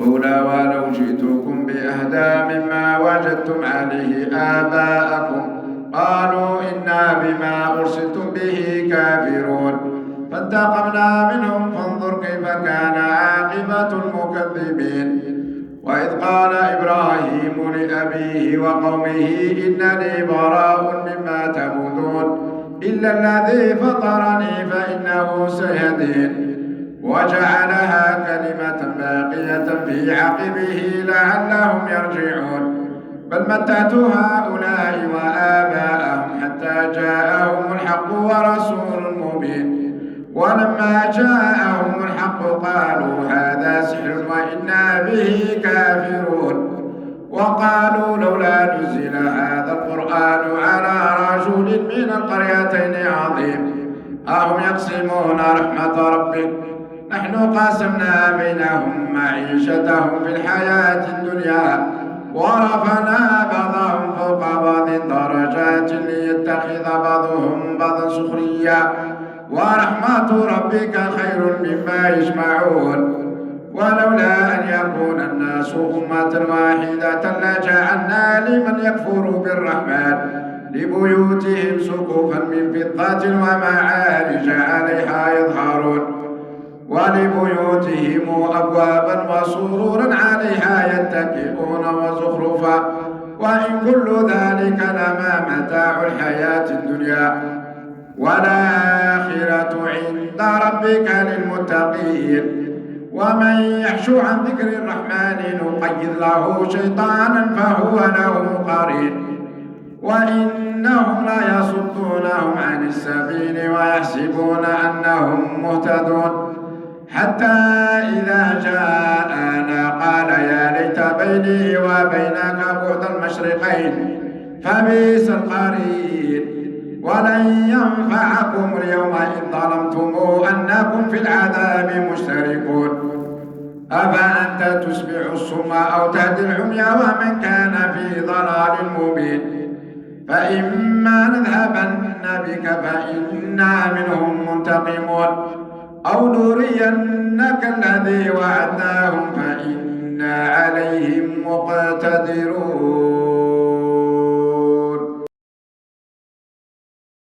قُلْ أَوَلَوْ جِئْتُكُم بِأَهْدَىٰ مِمَّا وَجَدتُّمْ عَلَيْهِ آبَاءَكُمْ قَالُوا إِنَّا بِمَا أُرْسِلْتُم بِهِ كَافِرُونَ فانتقمنا منهم فانظر كيف كان عاقبة المكذبين. وإذ قال إبراهيم لأبيه وقومه إنني براء مما تعبدون إلا الذي فطرني فإنه سيهدين. وجعلها كلمة باقية في عقبه لعلهم يرجعون. بل متعت هؤلاء وآباءهم حتى جاءهم الحق ورسول مبين. ولما جاءهم الحق قالوا هذا سحر وإنا به كافرون. وقالوا لولا نزل هذا القرآن على رجل من القريتين عظيم أهم يقسمون رحمة ربك نحن قاسمنا بينهم معيشتهم في الحياة الدنيا ورفعنا بعضهم فوق بعض درجات ليتخذ بعضهم بعضا سخريا ورحمة ربك خير مما يجمعون. ولولا أن يكون الناس أمة واحدة لجعلنا لمن يكفر بالرحمن لبيوتهم سقفا من فضة ومعارج عليها يظهرون ولبيوتهم أبوابا وسرورا عليها يتكئون وزخرفا وإن كل ذلك لما متاع الحياة الدنيا والآخرة عند ربك للمتقين. ومن يحش عن ذكر الرحمن نقيض له شيطانا فهو له قرين. وإنهم لا يصدونهم عن السبيل ويحسبون أنهم مهتدون حتى إذا جاءنا قال يا ليت بيني وبينك بعد المشرقين فبئس القرين. ولن ينفعكم اليوم إن ظلمتم أنكم في العذاب مشتركون. أفأنت تسمع الصم أو تهدي العمي ومن كان في ضلال مبين. فإما نذهبن بك فإنا منهم منتقمون أو نرينك الذي وعدناهم فإنا عليهم مقتدرون.